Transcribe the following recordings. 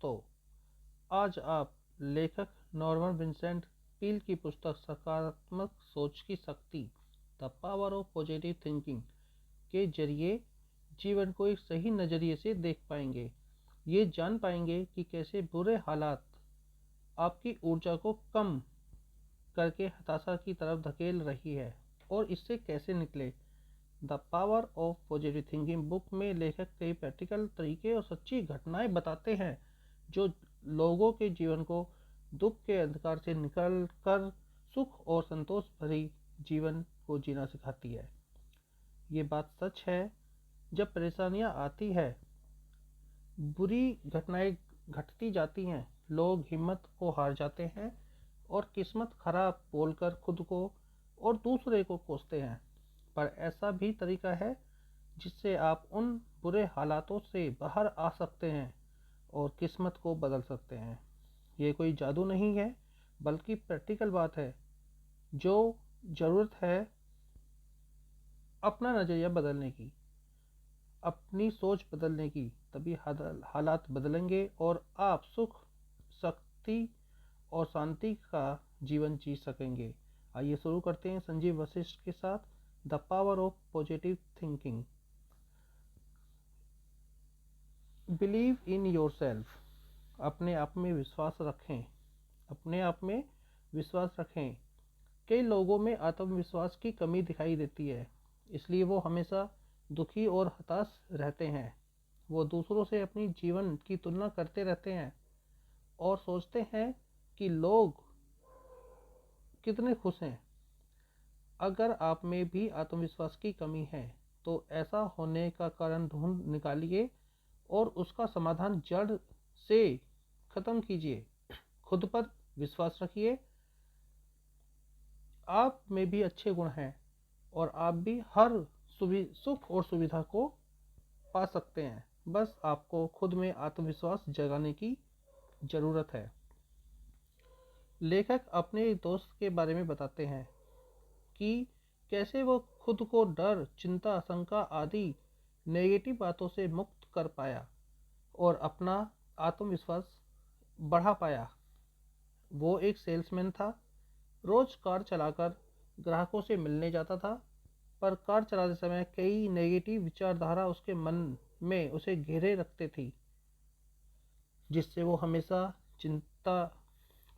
दोस्तों, आज आप लेखक नॉर्मन विंसेंट पील की पुस्तक सकारात्मक सोच की शक्ति the power of positive thinking के जरिए जीवन को एक सही नज़रिए से देख पाएंगे। ये जान पाएंगे कि कैसे बुरे हालात आपकी ऊर्जा को कम करके हताशा की तरफ धकेल रही है और इससे कैसे निकले। The power of positive thinking book में लेखक कई प्रैक्टिकल तरीके और सच्ची घटनाएं बताते हैं जो लोगों के जीवन को दुख के अंधकार से निकल कर सुख और संतोष भरी जीवन को जीना सिखाती है। ये बात सच है, जब परेशानियां आती है, बुरी घटनाएं घटती जाती हैं, लोग हिम्मत को हार जाते हैं और किस्मत खराब बोलकर खुद को और दूसरे को कोसते हैं। पर ऐसा भी तरीका है जिससे आप उन बुरे हालातों से बाहर आ सकते हैं और किस्मत को बदल सकते हैं। ये कोई जादू नहीं है, बल्कि प्रैक्टिकल बात है जो ज़रूरत है अपना नज़रिया बदलने की, अपनी सोच बदलने की। तभी हालात बदलेंगे और आप सुख, शक्ति और शांति का जीवन जी सकेंगे। आइए शुरू करते हैं संजीव वशिष्ठ के साथ the power of positive thinking. Believe in your self. अपने आप में विश्वास रखें। अपने आप में विश्वास रखें। कई लोगों में आत्मविश्वास की कमी दिखाई देती है, इसलिए वो हमेशा दुखी और हताश रहते हैं। वो दूसरों से अपनी जीवन की तुलना करते रहते हैं और सोचते हैं कि लोग कितने खुश हैं। अगर आप में भी आत्मविश्वास की कमी है तो ऐसा होने का कारण ढूंढ निकालिए और उसका समाधान जड़ से खत्म कीजिए। खुद पर विश्वास रखिए। आप में भी अच्छे गुण हैं और आप भी हर सुख और सुविधा को पा सकते हैं। बस आपको खुद में आत्मविश्वास जगाने की ज़रूरत है। लेखक अपने एक दोस्त के बारे में बताते हैं कि कैसे वो खुद को डर, चिंता, शंका आदि नेगेटिव बातों से मुक्त कर पाया और अपना आत्मविश्वास बढ़ा पाया। वो एक सेल्समैन था। रोज कार चलाकर ग्राहकों से मिलने जाता था, पर कार चलाते समय कई नेगेटिव विचारधारा उसके मन में उसे घेरे रखते थी, जिससे वो हमेशा चिंता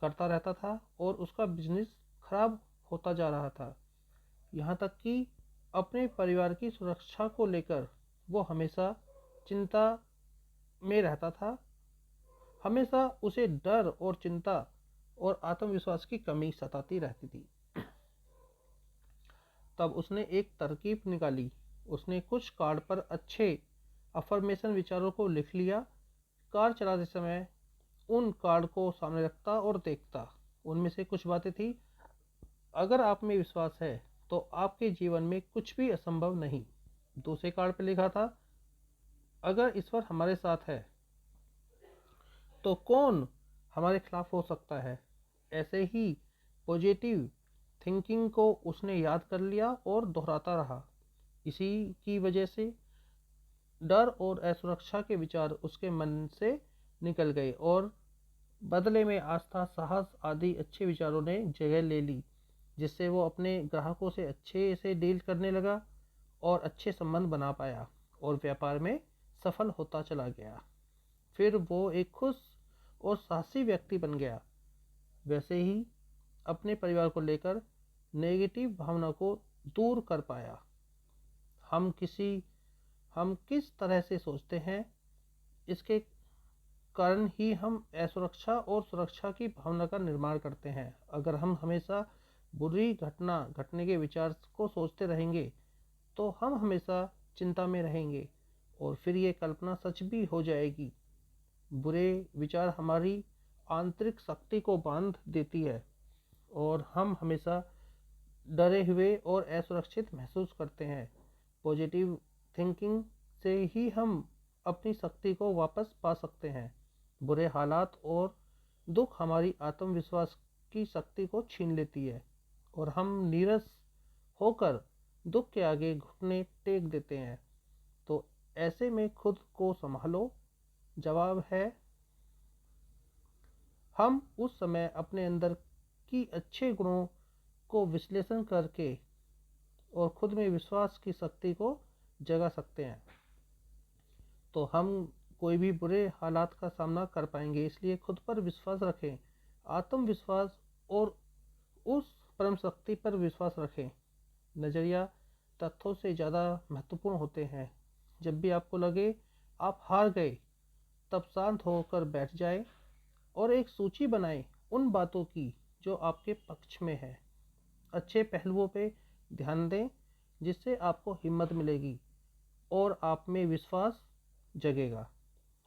करता रहता था और उसका बिजनेस खराब होता जा रहा था। यहाँ तक कि अपने परिवार की सुरक्षा को लेकर वो हमेशा चिंता में रहता था। हमेशा उसे डर और चिंता और आत्मविश्वास की कमी सताती रहती थी। तब उसने एक तरकीब निकाली। उसने कुछ कार्ड पर अच्छे अफर्मेशन विचारों को लिख लिया। कार चलाते समय उन कार्ड को सामने रखता और देखता। उनमें से कुछ बातें थी: अगर आप में विश्वास है तो आपके जीवन में कुछ भी असंभव नहीं। दूसरे कार्ड पर लिखा था: अगर ईश्वर हमारे साथ है तो कौन हमारे खिलाफ हो सकता है। ऐसे ही पॉजिटिव थिंकिंग को उसने याद कर लिया और दोहराता रहा। इसी की वजह से डर और असुरक्षा के विचार उसके मन से निकल गए और बदले में आस्था, साहस आदि अच्छे विचारों ने जगह ले ली, जिससे वो अपने ग्राहकों से अच्छे से डील करने लगा और अच्छे संबंध बना पाया और व्यापार में सफल होता चला गया। फिर वो एक खुश और साहसी व्यक्ति बन गया। वैसे ही अपने परिवार को लेकर नेगेटिव भावना को दूर कर पाया। हम किस तरह से सोचते हैं, इसके कारण ही हम असुरक्षा और सुरक्षा की भावना का निर्माण करते हैं। अगर हम हमेशा बुरी घटना घटने के विचार को सोचते रहेंगे तो हम हमेशा चिंता में रहेंगे और फिर ये कल्पना सच भी हो जाएगी। बुरे विचार हमारी आंतरिक शक्ति को बांध देती है और हम हमेशा डरे हुए और असुरक्षित महसूस करते हैं। पॉजिटिव थिंकिंग से ही हम अपनी शक्ति को वापस पा सकते हैं। बुरे हालात और दुख हमारी आत्मविश्वास की शक्ति को छीन लेती है और हम नीरस होकर दुख के आगे घुटने टेक देते हैं। तो ऐसे में खुद को संभालो। जवाब है हम उस समय अपने अंदर की अच्छे गुणों को विश्लेषण करके और खुद में विश्वास की शक्ति को जगा सकते हैं, तो हम कोई भी बुरे हालात का सामना कर पाएंगे। इसलिए खुद पर विश्वास रखें, आत्मविश्वास, और उस परम शक्ति पर विश्वास रखें। नज़रिया तथ्यों से ज़्यादा महत्वपूर्ण होते हैं। जब भी आपको लगे आप हार गए, तब शांत होकर बैठ जाए और एक सूची बनाएं उन बातों की जो आपके पक्ष में है। अच्छे पहलुओं पे ध्यान दें, जिससे आपको हिम्मत मिलेगी और आप में विश्वास जगेगा,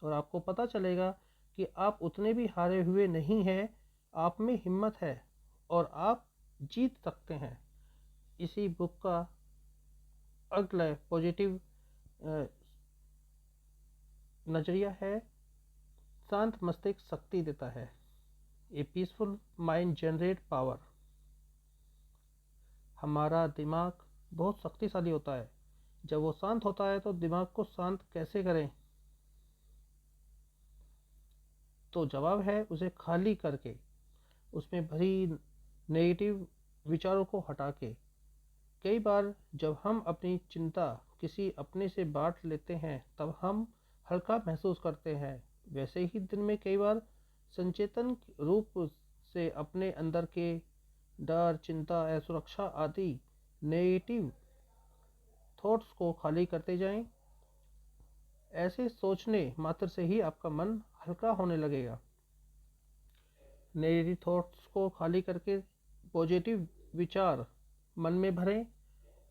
और आपको पता चलेगा कि आप उतने भी हारे हुए नहीं हैं, आप में हिम्मत है और आप जीत सकते हैं। इसी बुक का अगला पॉजिटिव नज़रिया है, शांत मस्तिष्क शक्ति देता है। ए पीसफुल माइंड जनरेट पावर। हमारा दिमाग बहुत शक्तिशाली होता है। जब वो शांत होता है तो दिमाग को शांत कैसे करें? तो जवाब है उसे खाली करके, उसमें भरी नेगेटिव विचारों को हटा के। कई बार जब हम अपनी चिंता किसी अपने से बांट लेते हैं, तब हम हल्का महसूस करते हैं। वैसे ही दिन में कई बार संचेतन रूप से अपने अंदर के डर, चिंता, असुरक्षा आदि नेगेटिव थॉट्स को खाली करते जाएं। ऐसे सोचने मात्र से ही आपका मन हल्का होने लगेगा। नेगेटिव थॉट्स को खाली करके पॉजिटिव विचार मन में भरें,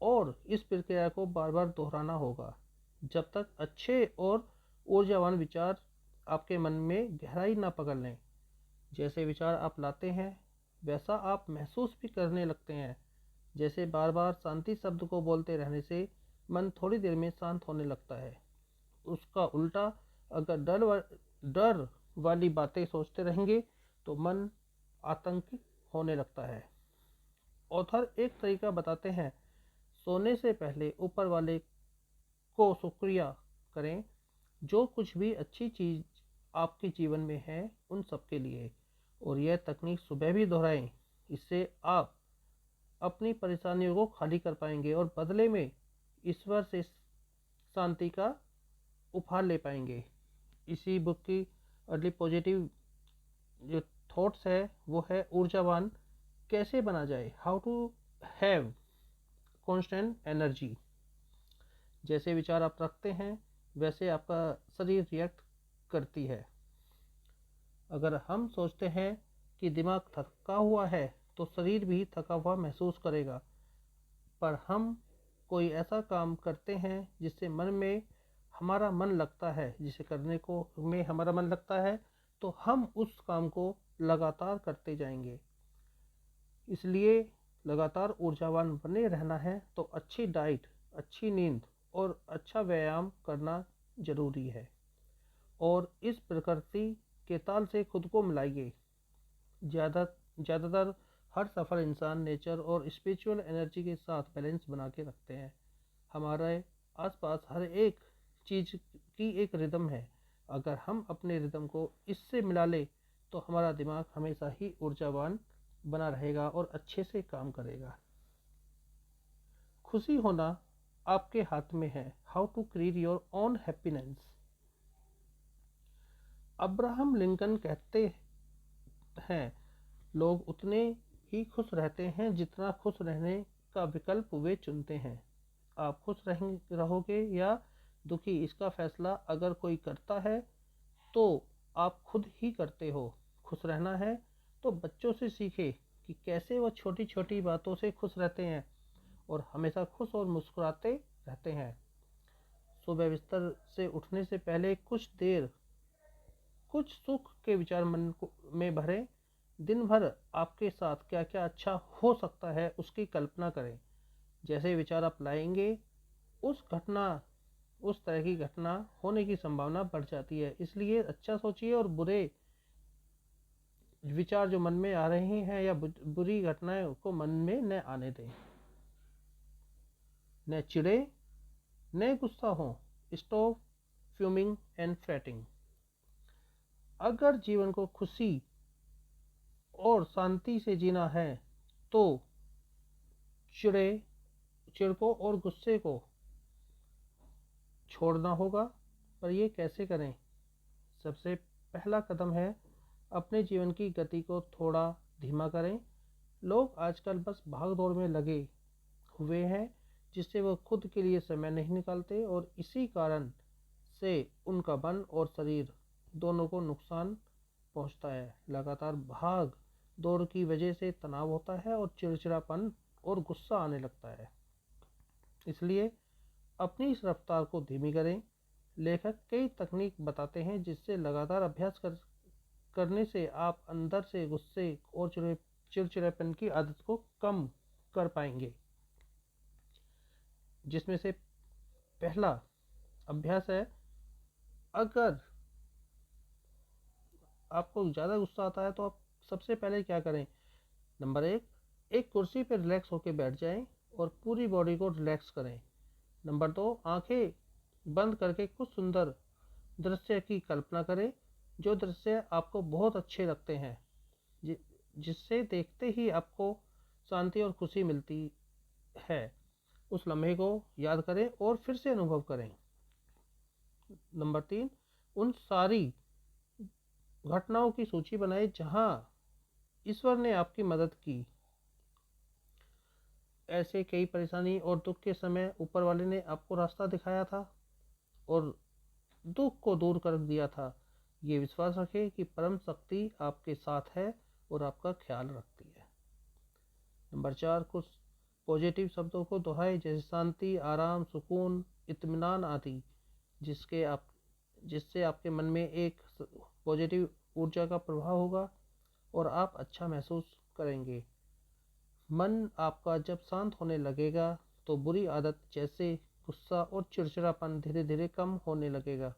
और इस प्रक्रिया को बार बार दोहराना होगा जब तक अच्छे और ऊर्जावान विचार आपके मन में गहराई ना पकड़ लें। जैसे विचार आप लाते हैं, वैसा आप महसूस भी करने लगते हैं। जैसे बार बार शांति शब्द को बोलते रहने से मन थोड़ी देर में शांत होने लगता है। उसका उल्टा, अगर डर वाली बातें सोचते रहेंगे तो मन आतंकित होने लगता है। ऑथर एक तरीका बताते हैं, सोने से पहले ऊपर वाले को शुक्रिया करें जो कुछ भी अच्छी चीज़ आपके जीवन में है उन सब के लिए, और यह तकनीक सुबह भी दोहराएं। इससे आप अपनी परेशानियों को खाली कर पाएंगे और बदले में ईश्वर से शांति का उपहार ले पाएंगे। इसी बुक की अगली पॉजिटिव जो थॉट्स है वो है ऊर्जावान कैसे बना जाए, how to have constant energy. जैसे विचार आप रखते हैं वैसे आपका शरीर रिएक्ट करती है। अगर हम सोचते हैं कि दिमाग थका हुआ है तो शरीर भी थका हुआ महसूस करेगा। पर हम कोई ऐसा काम करते हैं जिससे मन में हमारा मन लगता है, जिसे करने को में हमारा मन लगता है, तो हम उस काम को लगातार करते जाएंगे। इसलिए लगातार ऊर्जावान बने रहना है तो अच्छी डाइट, अच्छी नींद और अच्छा व्यायाम करना जरूरी है। और इस प्रकृति के ताल से खुद को मिलाइए। ज़्यादातर हर सफल इंसान नेचर और स्पिरिचुअल एनर्जी के साथ बैलेंस बना के रखते हैं। हमारे आसपास हर एक चीज़ की एक रिदम है। अगर हम अपने रिदम को इससे मिला ले तो हमारा दिमाग हमेशा ही ऊर्जावान बना रहेगा और अच्छे से काम करेगा। खुशी होना आपके हाथ में है। How to create your own happiness. Abraham Lincoln कहते हैं, लोग उतने ही खुश रहते हैं जितना खुश रहने का विकल्प वे चुनते हैं। आप खुश रहोगे या दुखी, इसका फैसला अगर कोई करता है तो आप खुद ही करते हो। खुश रहना है तो बच्चों से सीखे कि कैसे वो छोटी छोटी बातों से खुश रहते हैं और हमेशा खुश और मुस्कुराते रहते हैं। सुबह बिस्तर से उठने से पहले कुछ देर कुछ सुख के विचार मन में भरें। दिन भर आपके साथ क्या क्या अच्छा हो सकता है उसकी कल्पना करें। जैसे विचार आप लाएंगे उस तरह की घटना होने की संभावना बढ़ जाती है। इसलिए अच्छा सोचिए और बुरे विचार जो मन में आ रहे हैं या बुरी घटनाएं को मन में न आने दें। न चिढ़े न गुस्सा हो। Stop fuming and fighting. अगर जीवन को खुशी और शांति से जीना है तो चिड़ को और गुस्से को छोड़ना होगा। पर ये कैसे करें? सबसे पहला कदम है अपने जीवन की गति को थोड़ा धीमा करें। लोग आजकल बस भाग दौड़ में लगे हुए हैं, जिससे वो खुद के लिए समय नहीं निकालते और इसी कारण से उनका मन और शरीर दोनों को नुकसान पहुंचता है। लगातार भाग दौड़ की वजह से तनाव होता है और चिड़चिड़ापन और गुस्सा आने लगता है। इसलिए अपनी इस रफ्तार को धीमी करें। लेखक कई तकनीक बताते हैं जिससे लगातार अभ्यास करने से आप अंदर से गुस्से और चिड़चिड़ापन की आदत को कम कर पाएंगे। जिसमें से पहला अभ्यास है, अगर आपको ज़्यादा गुस्सा आता है तो आप सबसे पहले क्या करें? नंबर एक कुर्सी पर रिलैक्स होकर बैठ जाएं और पूरी बॉडी को रिलैक्स करें। नंबर 2, आंखें बंद करके कुछ सुंदर दृश्य की कल्पना करें, जो दृश्य आपको बहुत अच्छे लगते हैं, जिससे देखते ही आपको शांति और खुशी मिलती है। उस लम्हे को याद करें और फिर से अनुभव करें। नंबर 3, उन सारी घटनाओं की सूची बनाएं जहां ईश्वर ने आपकी मदद की। ऐसे कई परेशानी और दुख के समय ऊपर वाले ने आपको रास्ता दिखाया था और दुख को दूर कर दिया था। ये विश्वास रखें कि परम शक्ति आपके साथ है और आपका ख्याल रखती है। नंबर 4, कुछ पॉजिटिव शब्दों को दोहराएं, जैसे शांति, आराम, सुकून, इत्मीनान आदि, जिससे आपके मन में एक पॉजिटिव ऊर्जा का प्रभाव होगा और आप अच्छा महसूस करेंगे। मन आपका जब शांत होने लगेगा तो बुरी आदत जैसे गुस्सा और चिड़चिड़ापन धीरे धीरे कम होने लगेगा।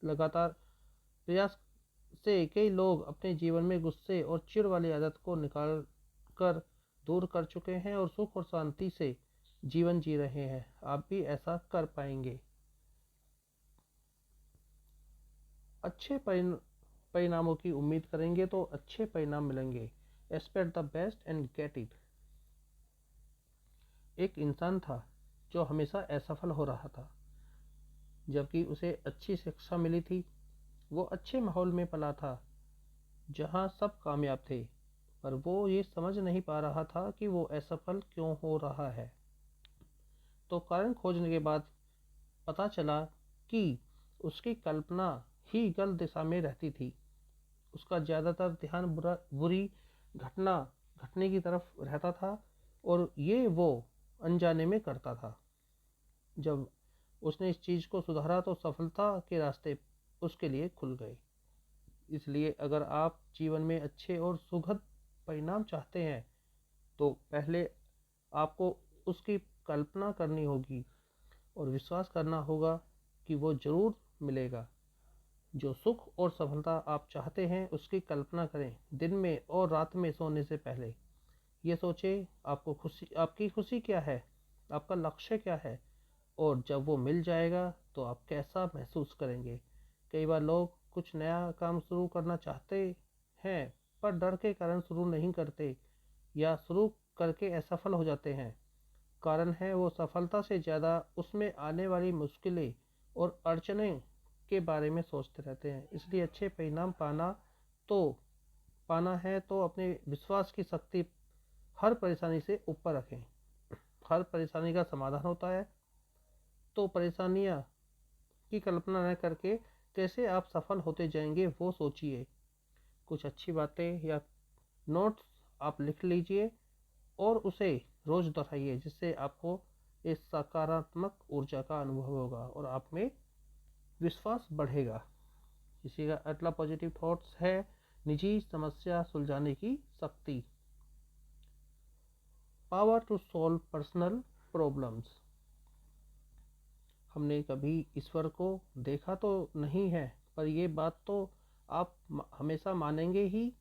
लगातार प्रयास से कई लोग अपने जीवन में गुस्से और चिड़ वाली आदत को निकाल कर दूर कर चुके हैं और सुख और शांति से जीवन जी रहे हैं। आप भी ऐसा कर पाएंगे। अच्छे परिणामों की उम्मीद करेंगे तो अच्छे परिणाम मिलेंगे। Expect the best and get it. एक इंसान था जो हमेशा असफल हो रहा था, जबकि उसे अच्छी शिक्षा मिली थी। वो अच्छे माहौल में पला था जहाँ सब कामयाब थे, पर वो ये समझ नहीं पा रहा था कि वो असफल क्यों हो रहा है। तो कारण खोजने के बाद पता चला कि उसकी कल्पना ही गलत दिशा में रहती थी। उसका ज़्यादातर ध्यान बुरी घटना घटने की तरफ रहता था और ये वो अनजाने में करता था। जब उसने इस चीज़ को सुधारा तो सफलता के रास्ते उसके लिए खुल गए। इसलिए अगर आप जीवन में अच्छे और सुखद परिणाम चाहते हैं तो पहले आपको उसकी कल्पना करनी होगी और विश्वास करना होगा कि वो ज़रूर मिलेगा। जो सुख और सफलता आप चाहते हैं उसकी कल्पना करें दिन में और रात में सोने से पहले। ये सोचें आपकी खुशी क्या है, आपका लक्ष्य क्या है और जब वो मिल जाएगा तो आप कैसा महसूस करेंगे। कई बार लोग कुछ नया काम शुरू करना चाहते हैं पर डर के कारण शुरू नहीं करते या शुरू करके असफल हो जाते हैं। कारण है वो सफलता से ज़्यादा उसमें आने वाली मुश्किलें और अड़चनें के बारे में सोचते रहते हैं। इसलिए अच्छे परिणाम पाना है तो अपने विश्वास की शक्ति हर परेशानी से ऊपर रखें। हर परेशानी का समाधान होता है, तो परेशानियाँ की कल्पना न करके कैसे आप सफल होते जाएंगे वो सोचिए। कुछ अच्छी बातें या नोट्स आप लिख लीजिए और उसे रोज़ दोहराइए, जिससे आपको इस सकारात्मक ऊर्जा का अनुभव होगा और आप में विश्वास बढ़ेगा। इसी का अगला पॉजिटिव थॉट्स है निजी समस्या सुलझाने की शक्ति। Power to solve personal problems. हमने कभी ईश्वर को देखा तो नहीं है, पर ये बात तो आप हमेशा मानेंगे ही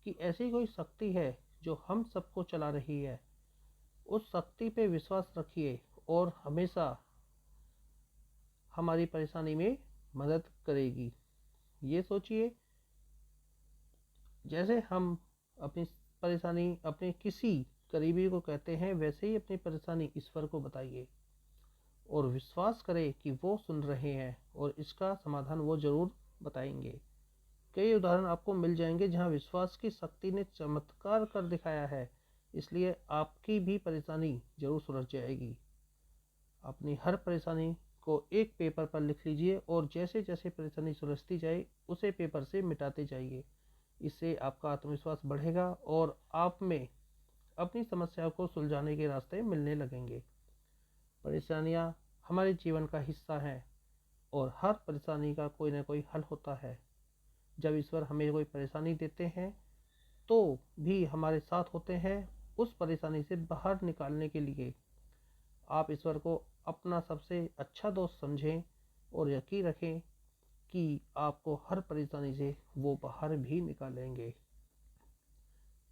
कि ऐसी कोई शक्ति है जो हम सबको चला रही है। उस शक्ति पे विश्वास रखिए और हमेशा हमारी परेशानी में मदद करेगी। ये सोचिए जैसे हम अपनी परेशानी अपने किसी करीबी को कहते हैं, वैसे ही अपनी परेशानी ईश्वर को बताइए और विश्वास करें कि वो सुन रहे हैं और इसका समाधान वो ज़रूर बताएंगे। कई उदाहरण आपको मिल जाएंगे जहां विश्वास की शक्ति ने चमत्कार कर दिखाया है, इसलिए आपकी भी परेशानी जरूर सुलझ जाएगी। अपनी हर परेशानी को एक पेपर पर लिख लीजिए और जैसे जैसे परेशानी सुलझती जाए उसे पेपर से मिटाते जाइए। इससे आपका आत्मविश्वास बढ़ेगा और आप में अपनी समस्याओं को सुलझाने के रास्ते मिलने लगेंगे। परेशानियां हमारे जीवन का हिस्सा हैं और हर परेशानी का कोई ना कोई हल होता है। जब ईश्वर हमें कोई परेशानी देते हैं तो भी हमारे साथ होते हैं उस परेशानी से बाहर निकालने के लिए। आप ईश्वर को अपना सबसे अच्छा दोस्त समझें और यकीन रखें कि आपको हर परेशानी से वो बाहर भी निकालेंगे।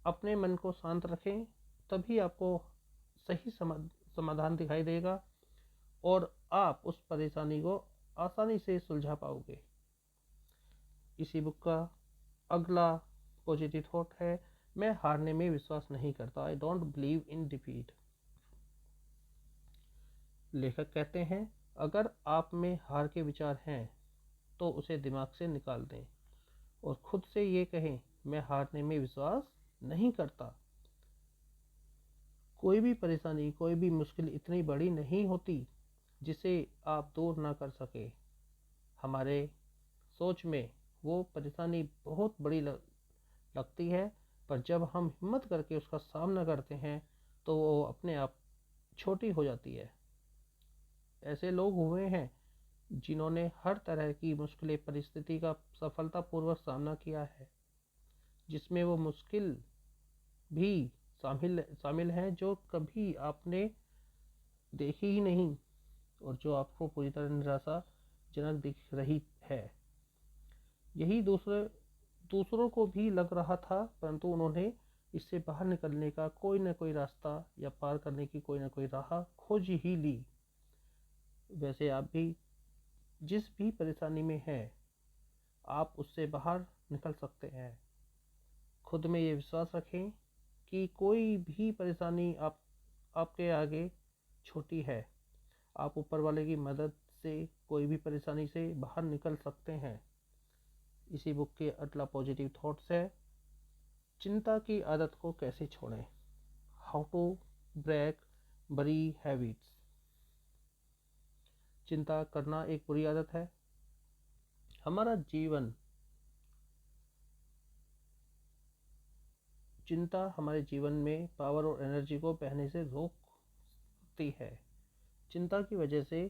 अपने मन को शांत रखें, तभी आपको सही समाधान दिखाई देगा और आप उस परेशानी को आसानी से सुलझा पाओगे। इसी बुक का अगला पॉजिटिव थॉट है, मैं हारने में विश्वास नहीं करता। I don't believe in defeat. लेखक कहते हैं, अगर आप में हार के विचार हैं तो उसे दिमाग से निकाल दें और खुद से ये कहें, मैं हारने में विश्वास नहीं करता। कोई भी परेशानी, कोई भी मुश्किल इतनी बड़ी नहीं होती जिसे आप दूर ना कर सके। हमारे सोच में वो परेशानी बहुत बड़ी लगती है, पर जब हम हिम्मत करके उसका सामना करते हैं तो वो अपने आप छोटी हो जाती है। ऐसे लोग हुए हैं जिन्होंने हर तरह की मुश्किल परिस्थिति का सफलतापूर्वक सामना किया है, जिसमें वो मुश्किल भी शामिल है जो कभी आपने देखी ही नहीं और जो आपको पूरी तरह निराशाजनक दिख रही है। यही दूसरों को भी लग रहा था, परंतु उन्होंने इससे बाहर निकलने का कोई ना कोई रास्ता या पार करने की कोई ना कोई राह खोज ही ली। वैसे आप भी जिस भी परेशानी में हैं, आप उससे बाहर निकल सकते हैं। खुद में ये विश्वास रखें कि कोई भी परेशानी आपके आगे छोटी है। आप ऊपर वाले की मदद से कोई भी परेशानी से बाहर निकल सकते हैं। इसी बुक के अगला पॉजिटिव थॉट्स है, चिंता की आदत को कैसे छोड़ें। हाउ टू ब्रेक बुरी हैबिट्स। चिंता करना एक बुरी आदत है। चिंता हमारे जीवन में पावर और एनर्जी को बहने से रोकती है। चिंता की वजह से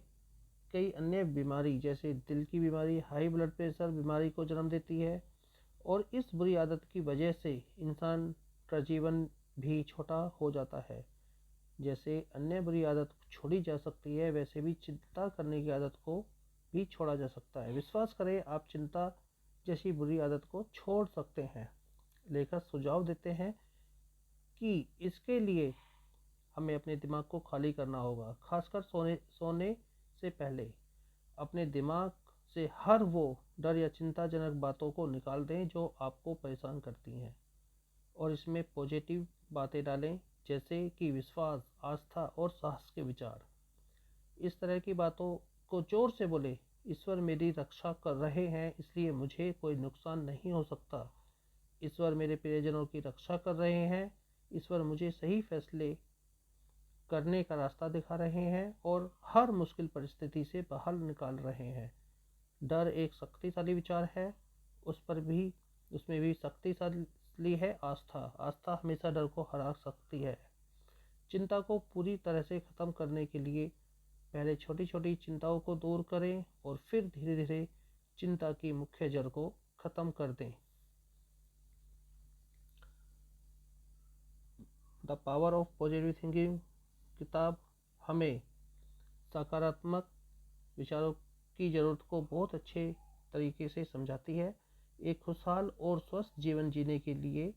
कई अन्य बीमारी जैसे दिल की बीमारी, हाई ब्लड प्रेशर बीमारी को जन्म देती है और इस बुरी आदत की वजह से इंसान का जीवन भी छोटा हो जाता है। जैसे अन्य बुरी आदत छोड़ी जा सकती है, वैसे भी चिंता करने की आदत को भी छोड़ा जा सकता है। विश्वास करें, आप चिंता जैसी बुरी आदत को छोड़ सकते हैं। लेखक सुझाव देते हैं कि इसके लिए हमें अपने दिमाग को खाली करना होगा, खासकर सोने से पहले। अपने दिमाग से हर वो डर या चिंताजनक बातों को निकाल दें जो आपको परेशान करती हैं और इसमें पॉजिटिव बातें डालें, जैसे कि विश्वास, आस्था और साहस के विचार। इस तरह की बातों को जोर से बोले, ईश्वर मेरी रक्षा कर रहे हैं इसलिए मुझे कोई नुकसान नहीं हो सकता। ईश्वर मेरे प्रियजनों की रक्षा कर रहे हैं। ईश्वर मुझे सही फैसले करने का रास्ता दिखा रहे हैं और हर मुश्किल परिस्थिति से बाहर निकाल रहे हैं। डर एक शक्तिशाली विचार है, उसमें भी शक्तिशाली है आस्था। आस्था हमेशा डर को हरा सकती है। चिंता को पूरी तरह से खत्म करने के लिए पहले छोटी छोटी चिंताओं को दूर करें और फिर धीरे धीरे चिंता की मुख्य जड़ को खत्म कर दें। The power of positive thinking किताब हमें सकारात्मक विचारों की ज़रूरत को बहुत अच्छे तरीके से समझाती है। एक खुशहाल और स्वस्थ जीवन जीने के लिए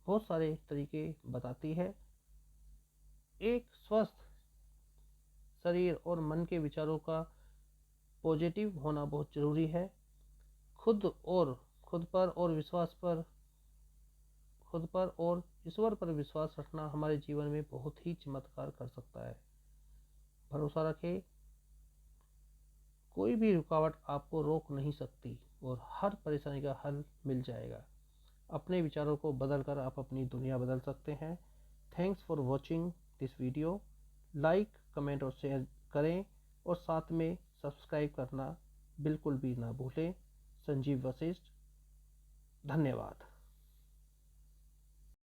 बहुत सारे तरीके बताती है। एक स्वस्थ शरीर और मन के विचारों का पॉजिटिव होना बहुत ज़रूरी है। खुद पर और विश्वास पर खुद पर और ईश्वर पर विश्वास रखना हमारे जीवन में बहुत ही चमत्कार कर सकता है। भरोसा रखें, कोई भी रुकावट आपको रोक नहीं सकती और हर परेशानी का हल मिल जाएगा। अपने विचारों को बदलकर आप अपनी दुनिया बदल सकते हैं। Thanks for watching this video. Like, comment और शेयर करें और साथ में सब्सक्राइब करना बिल्कुल भी ना भूलें। संजीव वशिष्ठ, धन्यवाद।